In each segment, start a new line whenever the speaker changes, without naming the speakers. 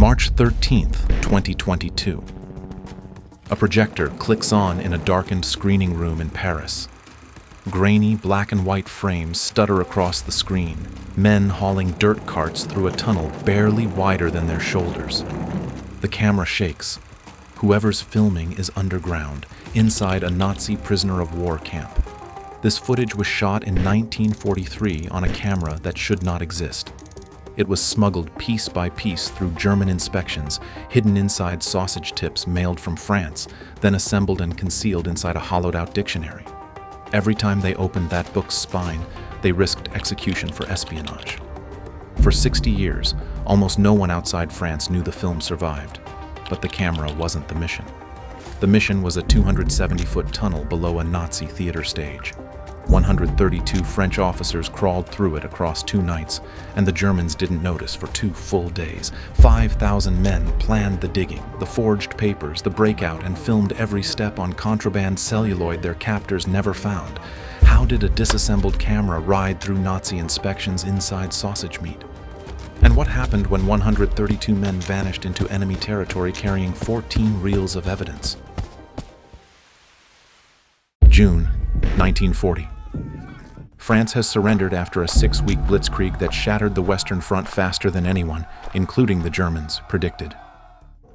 March 13th, 2022. A projector clicks on in a darkened screening room in Paris. Grainy black and white frames stutter across the screen, men hauling dirt carts through a tunnel barely wider than their shoulders. The camera shakes. Whoever's filming is underground, inside a Nazi prisoner of war camp. This footage was shot in 1943 on a camera that should not exist. It was smuggled piece by piece through German inspections, hidden inside sausage tips mailed from France, then assembled and concealed inside a hollowed-out dictionary. Every time they opened that book's spine, they risked execution for espionage. For 60 years, almost no one outside France knew the film survived, but the camera wasn't the mission. The mission was a 270-foot tunnel below a Nazi theater stage. 132 French officers crawled through it across 2 nights, and the Germans didn't notice for 2 full days. 5,000 men planned the digging, the forged papers, the breakout, and filmed every step on contraband celluloid their captors never found. How did a disassembled camera ride through Nazi inspections inside sausage meat? And what happened when 132 men vanished into enemy territory carrying 14 reels of evidence? June 1940. France has surrendered after a 6-week blitzkrieg that shattered the Western Front faster than anyone, including the Germans, predicted.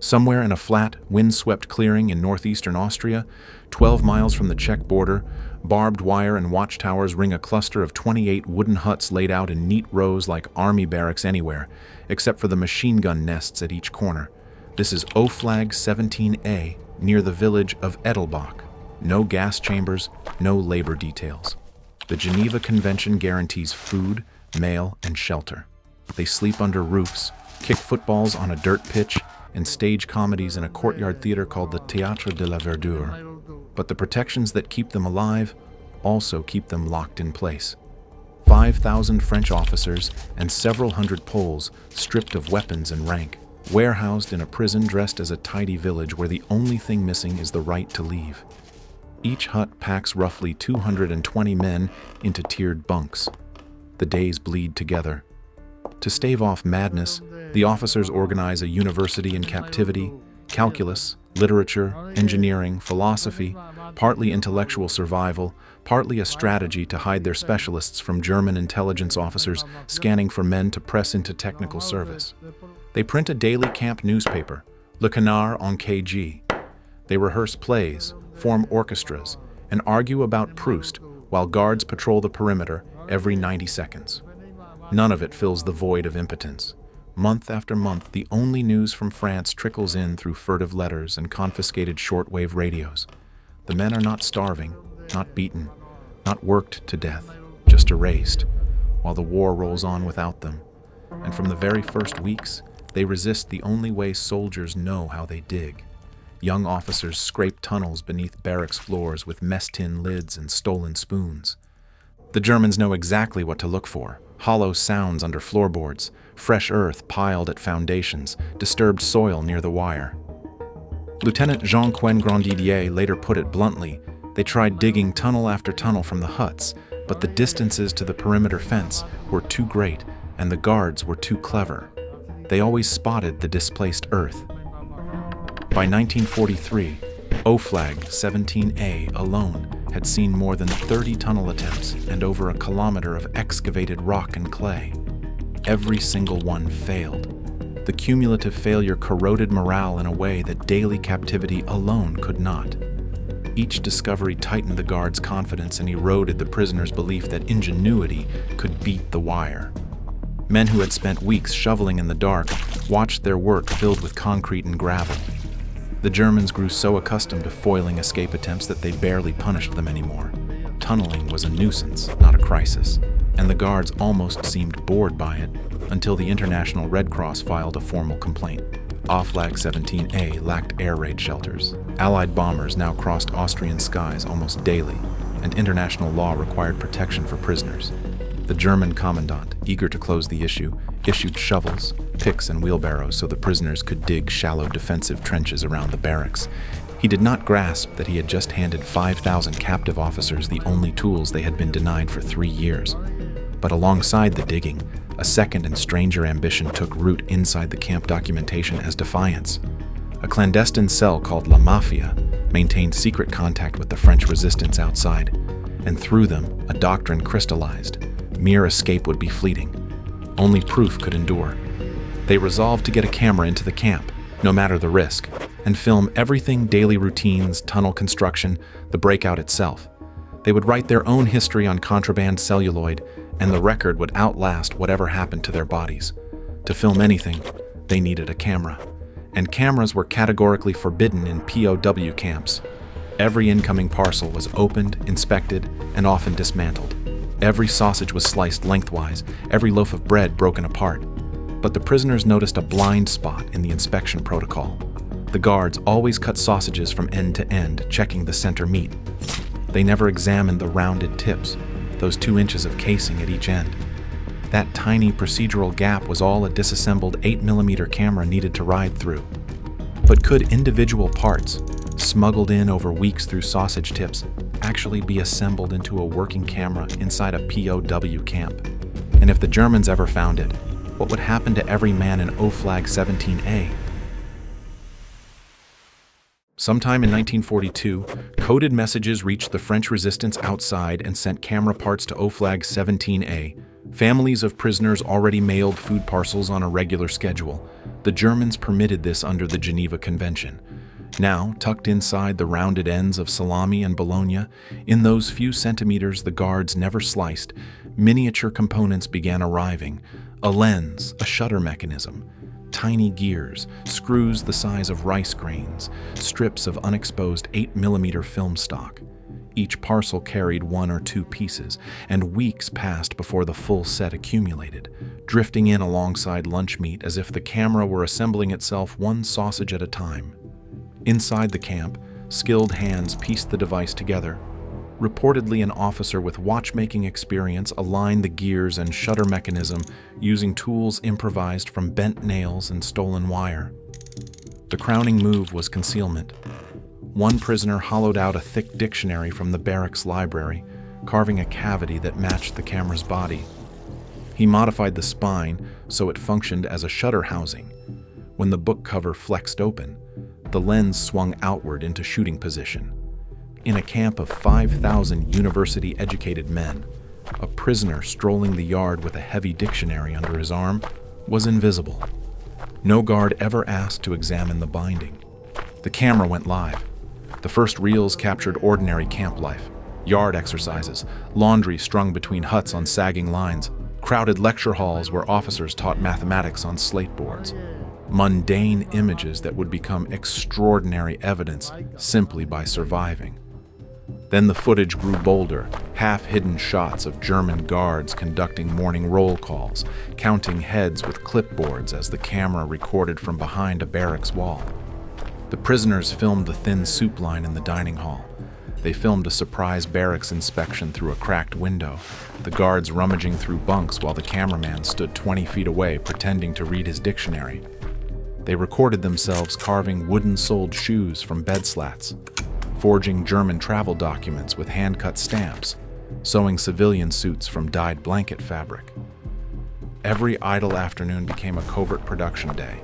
Somewhere in a flat, wind-swept clearing in northeastern Austria, 12 miles from the Czech border, barbed wire and watchtowers ring a cluster of 28 wooden huts laid out in neat rows like army barracks anywhere, except for the machine gun nests at each corner. This is Oflag XVII-A near the village of Edelbach. No gas chambers, no labor details. The Geneva Convention guarantees food, mail, and shelter. They sleep under roofs, kick footballs on a dirt pitch, and stage comedies in a courtyard theater called the Théâtre de la Verdure. But the protections that keep them alive also keep them locked in place. 5,000 French officers and several hundred Poles, stripped of weapons and rank, warehoused in a prison dressed as a tidy village where the only thing missing is the right to leave. Each hut packs roughly 220 men into tiered bunks. The days bleed together. To stave off madness, the officers organize a university in captivity, calculus, literature, engineering, philosophy, partly intellectual survival, partly a strategy to hide their specialists from German intelligence officers scanning for men to press into technical service. They print a daily camp newspaper, Le Canard en KG. They rehearse plays, form orchestras, and argue about Proust while guards patrol the perimeter every 90 seconds. None of it fills the void of impotence. Month after month, the only news from France trickles in through furtive letters and confiscated shortwave radios. The men are not starving, not beaten, not worked to death, just erased, while the war rolls on without them. And from the very first weeks, they resist the only way soldiers know how they dig. Young officers scrape tunnels beneath barracks floors with mess tin lids and stolen spoons. The Germans know exactly what to look for: hollow sounds under floorboards, fresh earth piled at foundations, disturbed soil near the wire. Lieutenant Jean-Quen Grandidier later put it bluntly: they tried digging tunnel after tunnel from the huts, but the distances to the perimeter fence were too great and the guards were too clever. They always spotted the displaced earth. By 1943, Oflag XVII-A alone had seen more than 30 tunnel attempts and over a kilometer of excavated rock and clay. Every single one failed. The cumulative failure corroded morale in a way that daily captivity alone could not. Each discovery tightened the guards' confidence and eroded the prisoners' belief that ingenuity could beat the wire. Men who had spent weeks shoveling in the dark watched their work filled with concrete and gravel. The Germans grew so accustomed to foiling escape attempts that they barely punished them anymore. Tunneling was a nuisance, not a crisis, and the guards almost seemed bored by it until the International Red Cross filed a formal complaint. Oflag XVII-A lacked air raid shelters. Allied bombers now crossed Austrian skies almost daily, and international law required protection for prisoners. The German commandant, eager to close the issue, issued shovels, picks, and wheelbarrows so the prisoners could dig shallow defensive trenches around the barracks. He did not grasp that he had just handed 5,000 captive officers the only tools they had been denied for 3 years. But alongside the digging, A second and stranger ambition took root inside the camp documentation as defiance. A clandestine cell called La Mafia maintained secret contact with the French resistance outside, and through them, a doctrine crystallized. Mere escape would be fleeting. Only proof could endure. They resolved to get a camera into the camp, no matter the risk, and film everything: daily routines, tunnel construction, the breakout itself. They would write their own history on contraband celluloid, and the record would outlast whatever happened to their bodies. To film anything, they needed a camera. And cameras were categorically forbidden in POW camps. Every incoming parcel was opened, inspected, and often dismantled. Every sausage was sliced lengthwise, every loaf of bread broken apart. But the prisoners noticed a blind spot in the inspection protocol. The guards always cut sausages from end to end, checking the center meat. They never examined the rounded tips, those 2 inches of casing at each end. That tiny procedural gap was all a disassembled 8mm camera needed to ride through. But could individual parts, smuggled in over weeks through sausage tips, actually be assembled into a working camera inside a POW camp? And if the Germans ever found it, what would happen to every man in Oflag XVII-A? Sometime in 1942, coded messages reached the French resistance outside and sent camera parts to Oflag XVII-A. Families of prisoners already mailed food parcels on a regular schedule. The Germans permitted this under the Geneva Convention. Now, tucked inside the rounded ends of salami and bologna, in those few centimeters the guards never sliced, miniature components began arriving: a lens, a shutter mechanism, tiny gears, screws the size of rice grains, strips of unexposed 8mm film stock. Each parcel carried 1 or 2 pieces, and weeks passed before the full set accumulated, drifting in alongside lunch meat as if the camera were assembling itself 1 sausage at a time. Inside the camp, skilled hands pieced the device together. Reportedly, an officer with watchmaking experience aligned the gears and shutter mechanism using tools improvised from bent nails and stolen wire. The crowning move was concealment. One prisoner hollowed out a thick dictionary from the barracks library, carving a cavity that matched the camera's body. He modified the spine so it functioned as a shutter housing. When the book cover flexed open, the lens swung outward into shooting position. In a camp of 5,000 university-educated men, a prisoner strolling the yard with a heavy dictionary under his arm was invisible. No guard ever asked to examine the binding. The camera went live. The first reels captured ordinary camp life: yard exercises, laundry strung between huts on sagging lines, crowded lecture halls where officers taught mathematics on slate boards. Mundane images that would become extraordinary evidence simply by surviving. Then the footage grew bolder, half-hidden shots of German guards conducting morning roll calls, counting heads with clipboards as the camera recorded from behind a barracks wall. The prisoners filmed the thin soup line in the dining hall. They filmed a surprise barracks inspection through a cracked window, the guards rummaging through bunks while the cameraman stood 20 feet away pretending to read his dictionary. They recorded themselves carving wooden-soled shoes from bed slats, forging German travel documents with hand-cut stamps, sewing civilian suits from dyed blanket fabric. Every idle afternoon became a covert production day,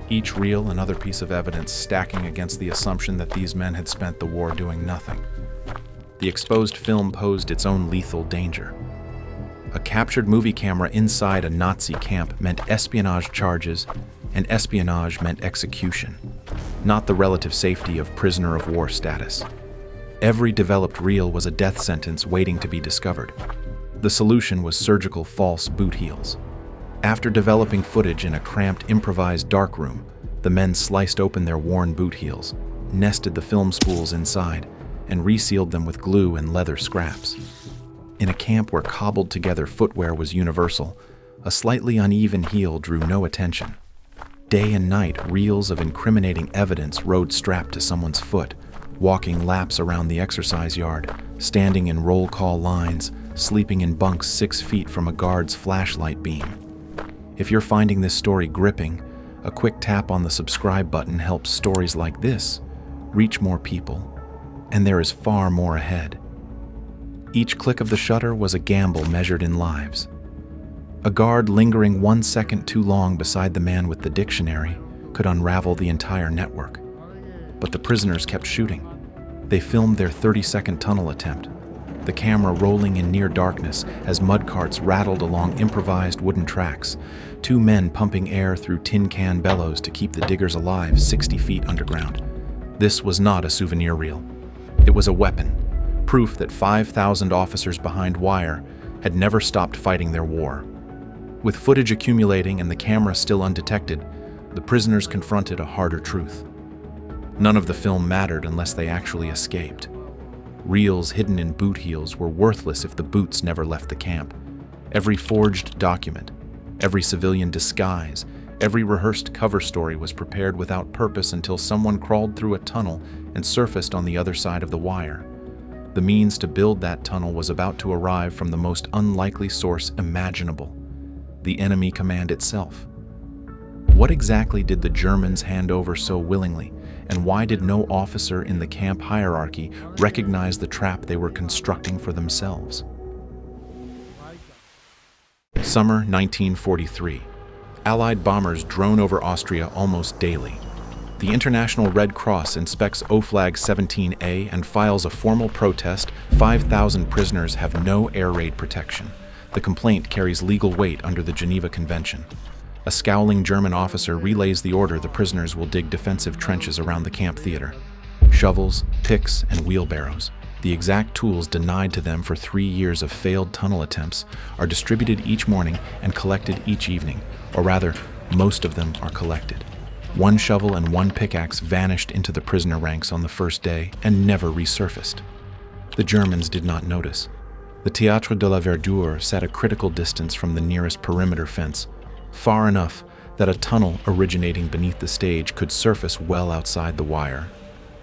each reel another piece of evidence stacking against the assumption that these men had spent the war doing nothing. The exposed film posed its own lethal danger. A captured movie camera inside a Nazi camp meant espionage charges, and espionage meant execution, not the relative safety of prisoner of war status. Every developed reel was a death sentence waiting to be discovered. The solution was surgical false boot heels. After developing footage in a cramped, improvised darkroom, the men sliced open their worn boot heels, nested the film spools inside, and resealed them with glue and leather scraps. In a camp where cobbled-together footwear was universal, a slightly uneven heel drew no attention. Day and night, reels of incriminating evidence rode strapped to someone's foot, walking laps around the exercise yard, standing in roll call lines, sleeping in bunks 6 feet from a guard's flashlight beam. If you're finding this story gripping, a quick tap on the subscribe button helps stories like this reach more people, and there is far more ahead. Each click of the shutter was a gamble measured in lives. A guard lingering 1 second too long beside the man with the dictionary could unravel the entire network. But the prisoners kept shooting. They filmed their 30-second tunnel attempt, the camera rolling in near darkness as mud carts rattled along improvised wooden tracks, 2 men pumping air through tin can bellows to keep the diggers alive 60 feet underground. This was not a souvenir reel. It was a weapon, proof that 5,000 officers behind wire had never stopped fighting their war. With footage accumulating and the camera still undetected, the prisoners confronted a harder truth. None of the film mattered unless they actually escaped. Reels hidden in boot heels were worthless if the boots never left the camp. Every forged document, every civilian disguise, every rehearsed cover story was prepared without purpose until someone crawled through a tunnel and surfaced on the other side of the wire. The means to build that tunnel was about to arrive from the most unlikely source imaginable: the enemy command itself. What exactly did the Germans hand over so willingly, and why did no officer in the camp hierarchy recognize the trap they were constructing for themselves? Summer 1943. Allied bombers drone over Austria almost daily. The International Red Cross inspects Oflag XVII-A and files a formal protest. 5,000 prisoners have no air raid protection. The complaint carries legal weight under the Geneva Convention. A scowling German officer relays the order the prisoners will dig defensive trenches around the camp theater. Shovels, picks, and wheelbarrows, the exact tools denied to them for 3 years of failed tunnel attempts, are distributed each morning and collected each evening, or rather, most of them are collected. 1 shovel and 1 pickaxe vanished into the prisoner ranks on the first day and never resurfaced. The Germans did not notice. The Théâtre de la Verdure sat a critical distance from the nearest perimeter fence, far enough that a tunnel originating beneath the stage could surface well outside the wire.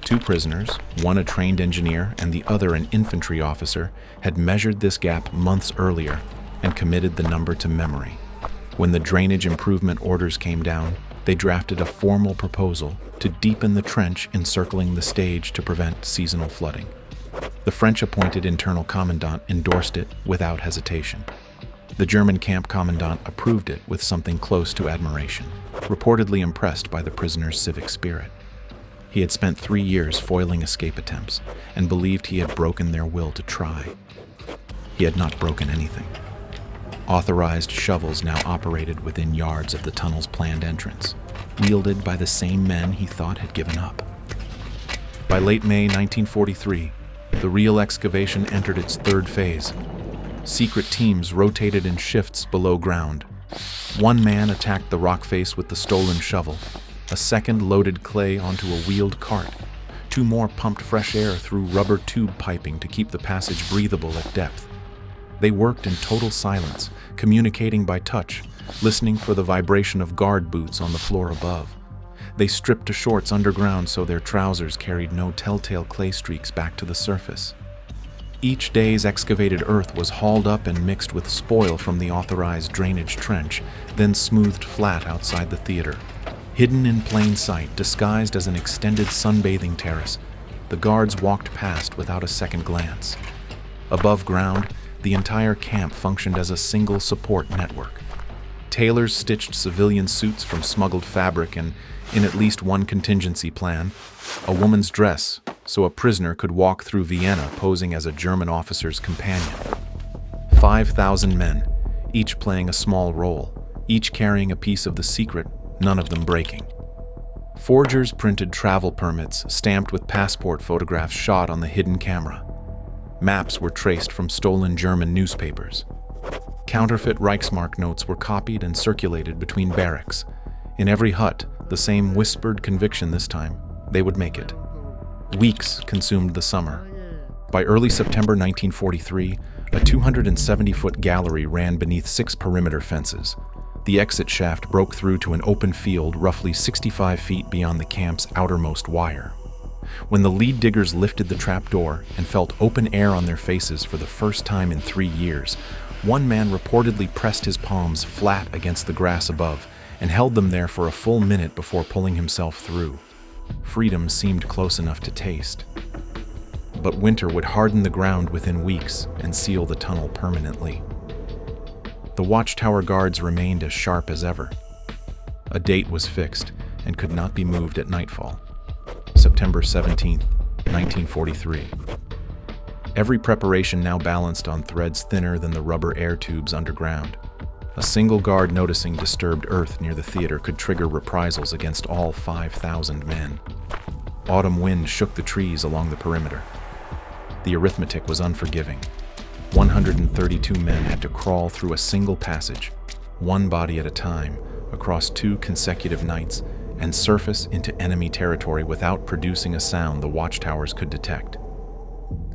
2 prisoners, one a trained engineer and the other an infantry officer, had measured this gap months earlier and committed the number to memory. When the drainage improvement orders came down, they drafted a formal proposal to deepen the trench encircling the stage to prevent seasonal flooding. The French-appointed internal commandant endorsed it without hesitation. The German camp commandant approved it with something close to admiration, reportedly impressed by the prisoners' civic spirit. He had spent 3 years foiling escape attempts and believed he had broken their will to try. He had not broken anything. Authorized shovels now operated within yards of the tunnel's planned entrance, wielded by the same men he thought had given up. By late May 1943, the real excavation entered its 3rd phase. Secret teams rotated in shifts below ground. 1 man attacked the rock face with the stolen shovel. A second loaded clay onto a wheeled cart. 2 more pumped fresh air through rubber tube piping to keep the passage breathable at depth. They worked in total silence, communicating by touch, listening for the vibration of guard boots on the floor above. They stripped to shorts underground so their trousers carried no telltale clay streaks back to the surface. Each day's excavated earth was hauled up and mixed with spoil from the authorized drainage trench, then smoothed flat outside the theater. Hidden in plain sight, disguised as an extended sunbathing terrace, the guards walked past without a second glance. Above ground, the entire camp functioned as a single support network. Tailors stitched civilian suits from smuggled fabric and, in at least one contingency plan, a woman's dress so a prisoner could walk through Vienna posing as a German officer's companion. 5,000 men, each playing a small role, each carrying a piece of the secret, none of them breaking. Forgers printed travel permits stamped with passport photographs shot on the hidden camera. Maps were traced from stolen German newspapers. Counterfeit Reichsmark notes were copied and circulated between barracks. In every hut, the same whispered conviction this time: they would make it. Weeks consumed the summer. By early September 1943, a 270-foot gallery ran beneath 6 perimeter fences. The exit shaft broke through to an open field roughly 65 feet beyond the camp's outermost wire. When the lead diggers lifted the trapdoor and felt open air on their faces for the first time in 3 years, one man reportedly pressed his palms flat against the grass above and held them there for a full minute before pulling himself through. Freedom seemed close enough to taste. But winter would harden the ground within weeks and seal the tunnel permanently. The watchtower guards remained as sharp as ever. A date was fixed and could not be moved at nightfall. September 17, 1943. Every preparation now balanced on threads thinner than the rubber air tubes underground. A single guard noticing disturbed earth near the theater could trigger reprisals against all 5,000 men. Autumn wind shook the trees along the perimeter. The arithmetic was unforgiving. 132 men had to crawl through a single passage, one body at a time, across 2 consecutive nights, and surface into enemy territory without producing a sound the watchtowers could detect.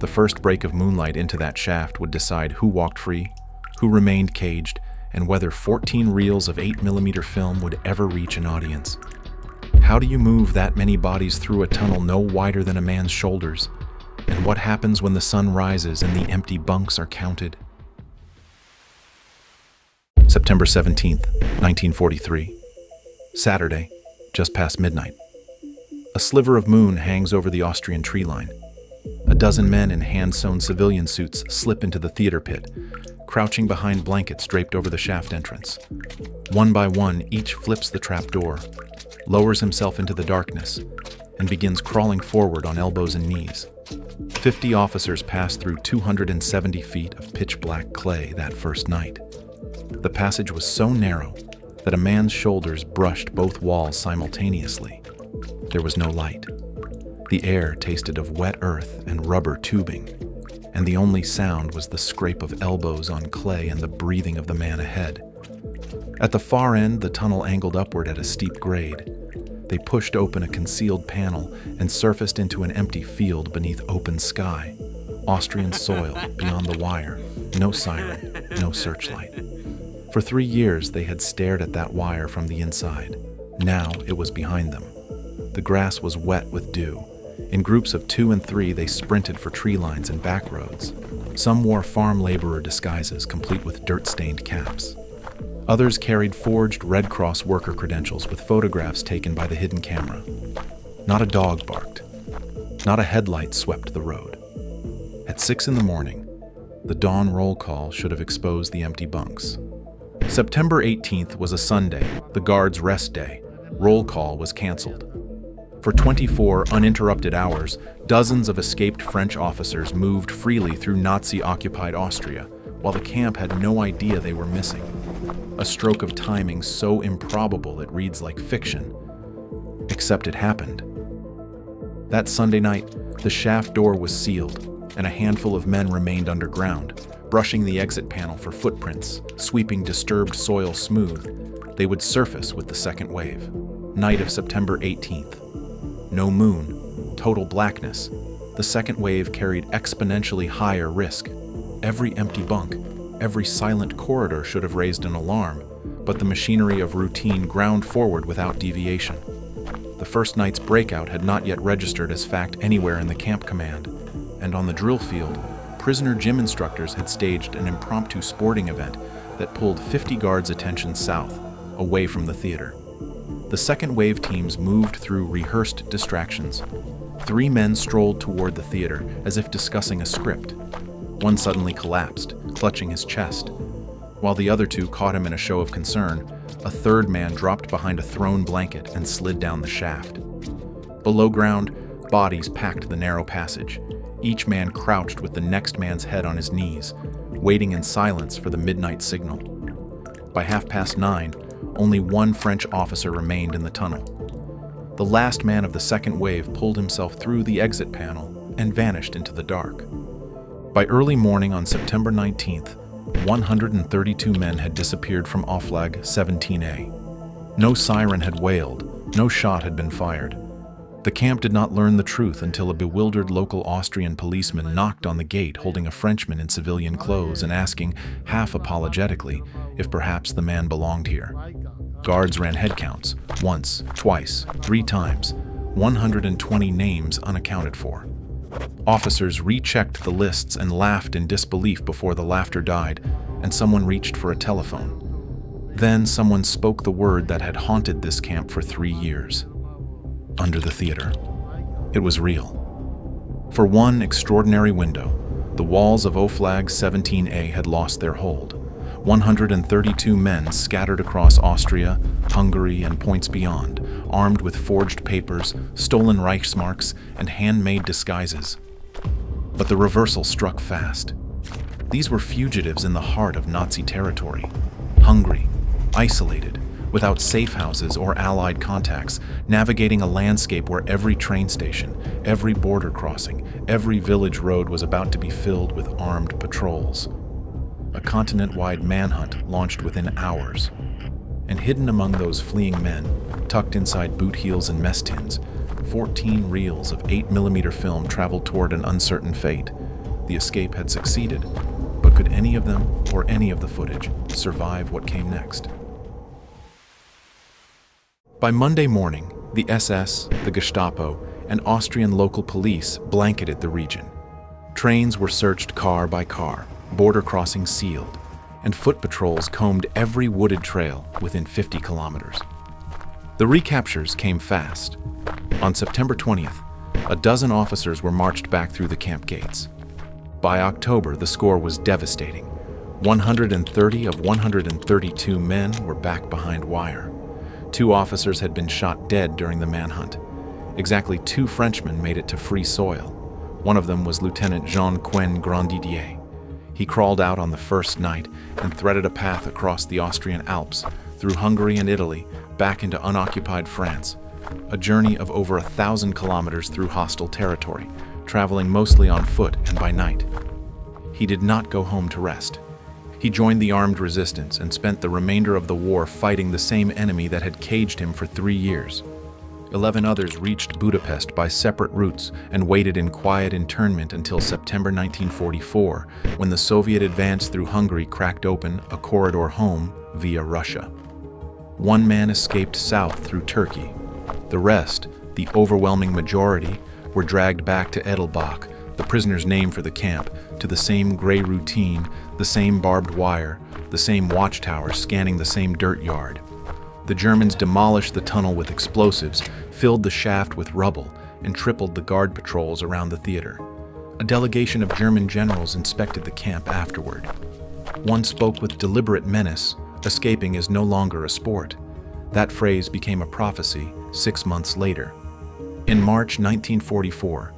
The first break of moonlight into that shaft would decide who walked free, who remained caged, and whether 14 reels of 8mm film would ever reach an audience. How do you move that many bodies through a tunnel no wider than a man's shoulders? And what happens when the sun rises and the empty bunks are counted? September 17th, 1943. Saturday, just past midnight. A sliver of moon hangs over the Austrian tree line. A dozen men in hand-sewn civilian suits slip into the theater pit, crouching behind blankets draped over the shaft entrance. One by one, each flips the trap door, lowers himself into the darkness, and begins crawling forward on elbows and knees. 50 officers passed through 270 feet of pitch-black clay that first night. The passage was so narrow that a man's shoulders brushed both walls simultaneously. There was no light. The air tasted of wet earth and rubber tubing, and the only sound was the scrape of elbows on clay and the breathing of the man ahead. At the far end, the tunnel angled upward at a steep grade. They pushed open a concealed panel and surfaced into an empty field beneath open sky. Austrian soil beyond the wire, no siren, no searchlight. For 3 years, they had stared at that wire from the inside. Now it was behind them. The grass was wet with dew. In groups of 2 and 3, they sprinted for tree lines and back roads. Some wore farm laborer disguises, complete with dirt-stained caps. Others carried forged Red Cross worker credentials with photographs taken by the hidden camera. Not a dog barked. Not a headlight swept the road. At 6 in the morning, the dawn roll call should have exposed the empty bunks. September 18th was a Sunday, the guards' rest day. Roll call was canceled. For 24 uninterrupted hours, dozens of escaped French officers moved freely through Nazi-occupied Austria, while the camp had no idea they were missing. A stroke of timing so improbable it reads like fiction. Except it happened. That Sunday night, the shaft door was sealed, and a handful of men remained underground, brushing the exit panel for footprints, sweeping disturbed soil smooth. They would surface with the second wave. Night of September 18th. No moon, total blackness. The second wave carried exponentially higher risk. Every empty bunk, every silent corridor should have raised an alarm, but the machinery of routine ground forward without deviation. The first night's breakout had not yet registered as fact anywhere in the camp command, and on the drill field, prisoner gym instructors had staged an impromptu sporting event that pulled 50 guards' attention south, away from the theater. The second wave teams moved through rehearsed distractions. 3 men strolled toward the theater as if discussing a script. One suddenly collapsed, clutching his chest. While the other 2 caught him in a show of concern, a third man dropped behind a thrown blanket and slid down the shaft. Below ground, bodies packed the narrow passage. Each man crouched with the next man's head on his knees, waiting in silence for the midnight signal. By 9:30, only one French officer remained in the tunnel. The last man of the second wave pulled himself through the exit panel and vanished into the dark. By early morning on September 19th, 132 men had disappeared from Oflag XVII-A. No siren had wailed, no shot had been fired. The camp did not learn the truth until a bewildered local Austrian policeman knocked on the gate holding a Frenchman in civilian clothes and asking, half apologetically, if perhaps the man belonged here. Guards ran head counts, once, twice, 3 times, 120 names unaccounted for. Officers rechecked the lists and laughed in disbelief before the laughter died, and someone reached for a telephone. Then someone spoke the word that had haunted this camp for 3 years. Under the theater. It was real. For one extraordinary window, the walls of Oflag XVII-A had lost their hold. 132 men scattered across Austria, Hungary, and points beyond, armed with forged papers, stolen Reichsmarks, and handmade disguises. But the reversal struck fast. These were fugitives in the heart of Nazi territory, hungry, isolated, without safe houses or Allied contacts, navigating a landscape where every train station, every border crossing, every village road was about to be filled with armed patrols. A continent-wide manhunt launched within hours. And hidden among those fleeing men, tucked inside boot heels and mess tins, 14 reels of 8mm film traveled toward an uncertain fate. The escape had succeeded, but could any of them, or any of the footage, survive what came next? By Monday morning, the SS, the Gestapo, and Austrian local police blanketed the region. Trains were searched car by car, border crossings sealed, and foot patrols combed every wooded trail within 50 kilometers. The recaptures came fast. On September 20th, a dozen officers were marched back through the camp gates. By October, the score was devastating. 130 of 132 men were back behind wire. 2 officers had been shot dead during the manhunt. Exactly 2 Frenchmen made it to free soil. One of them was Lieutenant Jean-Quen Grandidier. He crawled out on the first night and threaded a path across the Austrian Alps, through Hungary and Italy, back into unoccupied France. A journey of over 1,000 kilometers through hostile territory, traveling mostly on foot and by night. He did not go home to rest. He joined the armed resistance and spent the remainder of the war fighting the same enemy that had caged him for 3 years. 11 others reached Budapest by separate routes and waited in quiet internment until September 1944, when the Soviet advance through Hungary cracked open a corridor home via Russia. 1 man escaped south through Turkey. The rest, the overwhelming majority, were dragged back to Edelbach, the prisoner's name for the camp, to the same gray routine, the same barbed wire, the same watchtower scanning the same dirt yard. The Germans demolished the tunnel with explosives, filled the shaft with rubble, and tripled the guard patrols around the theater. A delegation of German generals inspected the camp afterward. One spoke with deliberate menace, escaping is no longer a sport. That phrase became a prophecy 6 months later. In March 1944,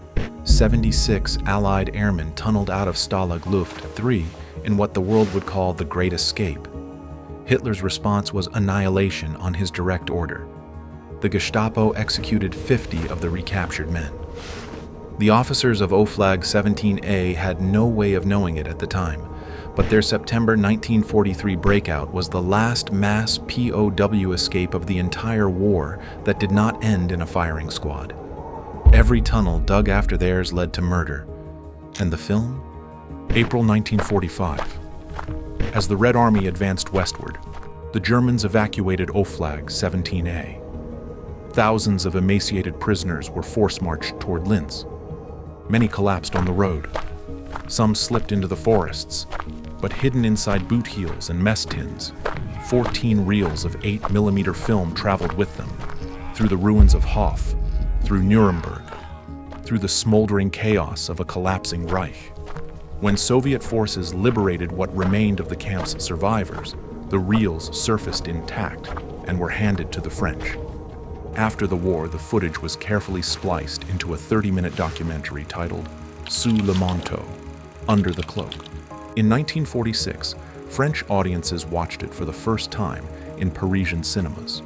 76 Allied airmen tunneled out of Stalag Luft 3 in what the world would call the Great Escape. Hitler's response was annihilation on his direct order. The Gestapo executed 50 of the recaptured men. The officers of Oflag XVII-A had no way of knowing it at the time, but their September 1943 breakout was the last mass POW escape of the entire war that did not end in a firing squad. Every tunnel dug after theirs led to murder. And the film? April 1945. As the Red Army advanced westward, the Germans evacuated Oflag XVII-A. Thousands of emaciated prisoners were force-marched toward Linz. Many collapsed on the road. Some slipped into the forests, but hidden inside boot heels and mess tins, 14 reels of 8mm film traveled with them, through the ruins of Hof, through Nuremberg, through the smoldering chaos of a collapsing Reich. When Soviet forces liberated what remained of the camp's survivors, the reels surfaced intact and were handed to the French. After the war, the footage was carefully spliced into a 30-minute documentary titled Sous le manteau, Under the Cloak. In 1946, French audiences watched it for the first time in Parisian cinemas.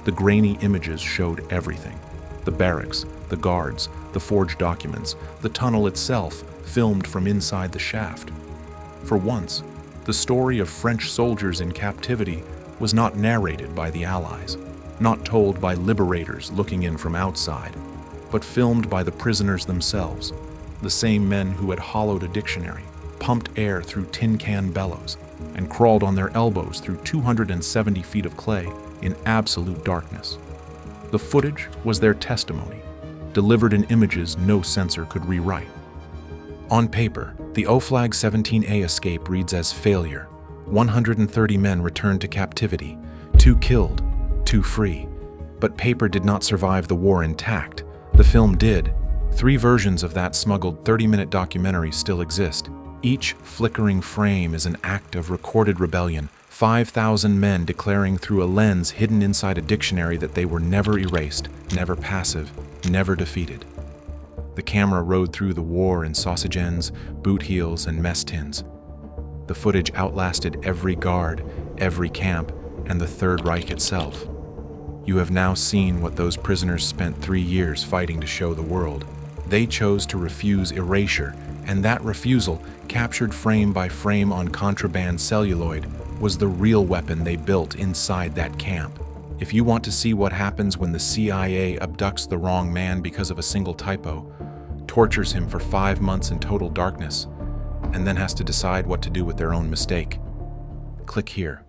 The grainy images showed everything: the barracks, the guards, the forged documents, the tunnel itself, filmed from inside the shaft. For once, the story of French soldiers in captivity was not narrated by the Allies, not told by liberators looking in from outside, but filmed by the prisoners themselves, the same men who had hollowed a dictionary, pumped air through tin can bellows, and crawled on their elbows through 270 feet of clay in absolute darkness. The footage was their testimony, delivered in images no censor could rewrite. On paper, the Oflag XVII-A escape reads as failure. 130 men returned to captivity, 2 killed, 2 free. But paper did not survive the war intact. The film did. 3 versions of that smuggled 30-minute documentary still exist, Each flickering frame is an act of recorded rebellion, 5,000 men declaring through a lens hidden inside a dictionary that they were never erased, never passive, never defeated. The camera rode through the war in sausage ends, boot heels, and mess tins. The footage outlasted every guard, every camp, and the Third Reich itself. You have now seen what those prisoners spent 3 years fighting to show the world. They chose to refuse erasure, and that refusal, captured frame by frame on contraband celluloid, was the real weapon they built inside that camp. If you want to see what happens when the CIA abducts the wrong man because of a single typo, tortures him for 5 months in total darkness, and then has to decide what to do with their own mistake, click here.